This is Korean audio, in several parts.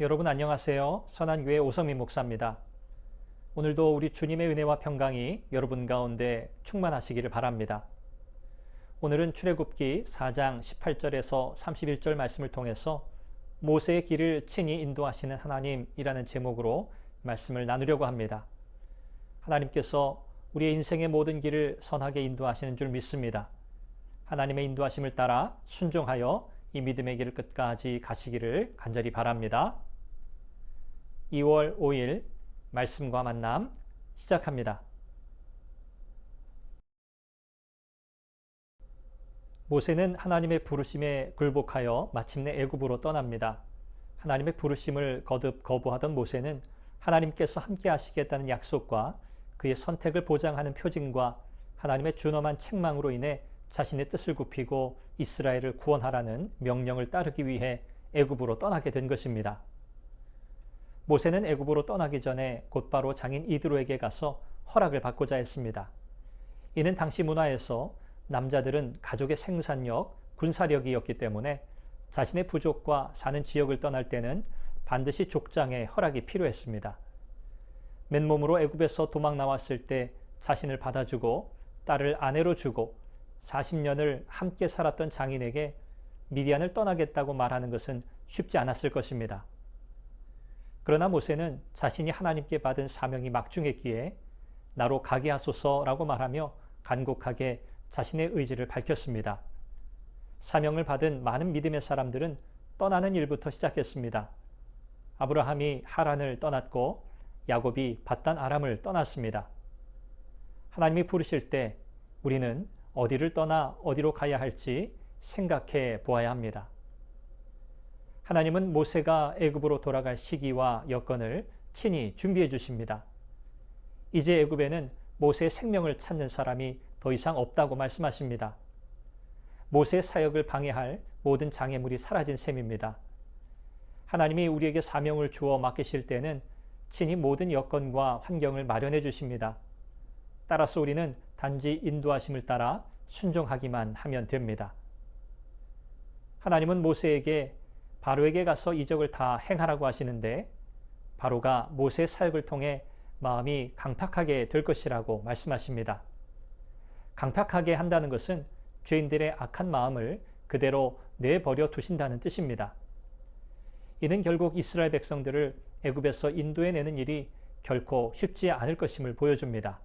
여러분 안녕하세요. 선한교회 오성민 목사입니다. 오늘도 우리 주님의 은혜와 평강이 여러분 가운데 충만하시기를 바랍니다. 오늘은 출애굽기 4장 18절에서 31절 말씀을 통해서 모세의 길을 친히 인도하시는 하나님이라는 제목으로 말씀을 나누려고 합니다. 하나님께서 우리의 인생의 모든 길을 선하게 인도하시는 줄 믿습니다. 하나님의 인도하심을 따라 순종하여 이 믿음의 길을 끝까지 가시기를 간절히 바랍니다. 2월 5일 말씀과 만남 시작합니다. 모세는 하나님의 부르심에 굴복하여 마침내 애굽으로 떠납니다. 하나님의 부르심을 거듭 거부하던 모세는 하나님께서 함께 하시겠다는 약속과 그의 선택을 보장하는 표징과 하나님의 준엄한 책망으로 인해 자신의 뜻을 굽히고 이스라엘을 구원하라는 명령을 따르기 위해 애굽으로 떠나게 된 것입니다. 모세는 애굽으로 떠나기 전에 곧바로 장인 이드로에게 가서 허락을 받고자 했습니다. 이는 당시 문화에서 남자들은 가족의 생산력, 군사력이었기 때문에 자신의 부족과 사는 지역을 떠날 때는 반드시 족장의 허락이 필요했습니다. 맨몸으로 애굽에서 도망 나왔을 때 자신을 받아주고 딸을 아내로 주고 40년을 함께 살았던 장인에게 미디안을 떠나겠다고 말하는 것은 쉽지 않았을 것입니다. 그러나 모세는 자신이 하나님께 받은 사명이 막중했기에 나로 가게 하소서라고 말하며 간곡하게 자신의 의지를 밝혔습니다. 사명을 받은 많은 믿음의 사람들은 떠나는 일부터 시작했습니다. 아브라함이 하란을 떠났고 야곱이 밧단 아람을 떠났습니다. 하나님이 부르실 때 우리는 어디를 떠나 어디로 가야 할지 생각해 보아야 합니다. 하나님은 모세가 애굽으로 돌아갈 시기와 여건을 친히 준비해 주십니다. 이제 애굽에는 모세의 생명을 찾는 사람이 더 이상 없다고 말씀하십니다. 모세의 사역을 방해할 모든 장애물이 사라진 셈입니다. 하나님이 우리에게 사명을 주어 맡기실 때는 친히 모든 여건과 환경을 마련해 주십니다. 따라서 우리는 단지 인도하심을 따라 순종하기만 하면 됩니다. 하나님은 모세에게 바로에게 가서 이적을 다 행하라고 하시는데 바로가 모세의 사역을 통해 마음이 강팍하게 될 것이라고 말씀하십니다. 강팍하게 한다는 것은 죄인들의 악한 마음을 그대로 내버려 두신다는 뜻입니다. 이는 결국 이스라엘 백성들을 애굽에서 인도해내는 일이 결코 쉽지 않을 것임을 보여줍니다.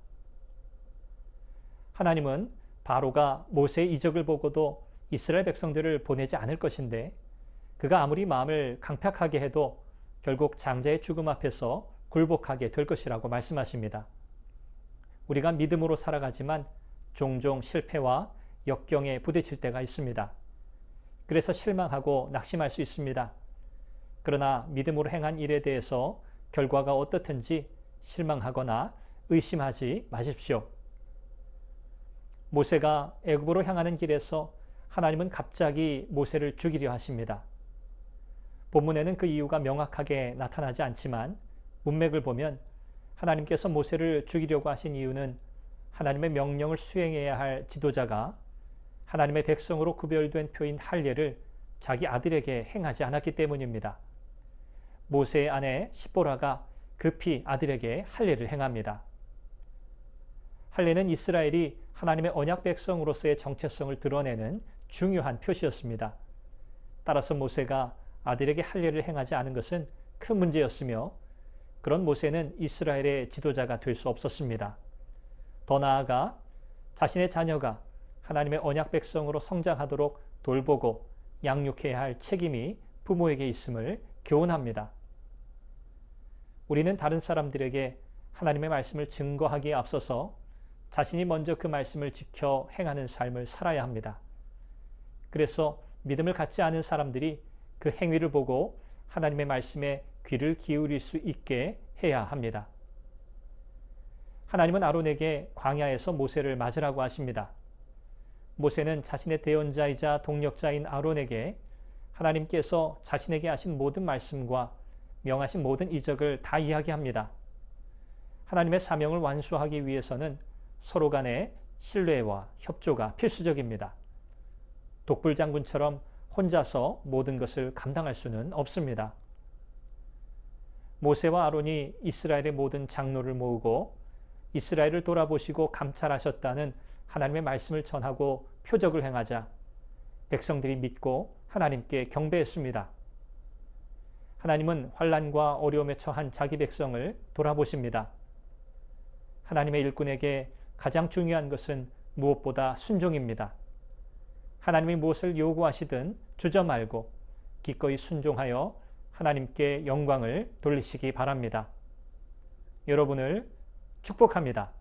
하나님은 바로가 모세의 이적을 보고도 이스라엘 백성들을 보내지 않을 것인데 그가 아무리 마음을 강팍하게 해도 결국 장자의 죽음 앞에서 굴복하게 될 것이라고 말씀하십니다. 우리가 믿음으로 살아가지만 종종 실패와 역경에 부딪힐 때가 있습니다. 그래서 실망하고 낙심할 수 있습니다. 그러나 믿음으로 행한 일에 대해서 결과가 어떻든지 실망하거나 의심하지 마십시오. 모세가 애굽으로 향하는 길에서 하나님은 갑자기 모세를 죽이려 하십니다. 본문에는 그 이유가 명확하게 나타나지 않지만 문맥을 보면 하나님께서 모세를 죽이려고 하신 이유는 하나님의 명령을 수행해야 할 지도자가 하나님의 백성으로 구별된 표인 할례를 자기 아들에게 행하지 않았기 때문입니다. 모세의 아내 시보라가 급히 아들에게 할례를 행합니다. 할례는 이스라엘이 하나님의 언약 백성으로서의 정체성을 드러내는 중요한 표시였습니다. 따라서 모세가 아들에게 할례를 행하지 않은 것은 큰 문제였으며 그런 모세는 이스라엘의 지도자가 될 수 없었습니다. 더 나아가 자신의 자녀가 하나님의 언약 백성으로 성장하도록 돌보고 양육해야 할 책임이 부모에게 있음을 교훈합니다. 우리는 다른 사람들에게 하나님의 말씀을 증거하기에 앞서서 자신이 먼저 그 말씀을 지켜 행하는 삶을 살아야 합니다. 그래서 믿음을 갖지 않은 사람들이 그 행위를 보고 하나님의 말씀에 귀를 기울일 수 있게 해야 합니다. 하나님은 아론에게 광야에서 모세를 맞으라고 하십니다. 모세는 자신의 대언자이자 동력자인 아론에게 하나님께서 자신에게 하신 모든 말씀과 명하신 모든 이적을 다 이야기합니다. 하나님의 사명을 완수하기 위해서는 서로 간의 신뢰와 협조가 필수적입니다. 독불장군처럼 혼자서 모든 것을 감당할 수는 없습니다. 모세와 아론이 이스라엘의 모든 장로를 모으고 이스라엘을 돌아보시고 감찰하셨다는 하나님의 말씀을 전하고 표적을 행하자 백성들이 믿고 하나님께 경배했습니다. 하나님은 환난과 어려움에 처한 자기 백성을 돌아보십니다. 하나님의 일꾼에게 가장 중요한 것은 무엇보다 순종입니다. 하나님이 무엇을 요구하시든 주저 말고 기꺼이 순종하여 하나님께 영광을 돌리시기 바랍니다. 여러분을 축복합니다.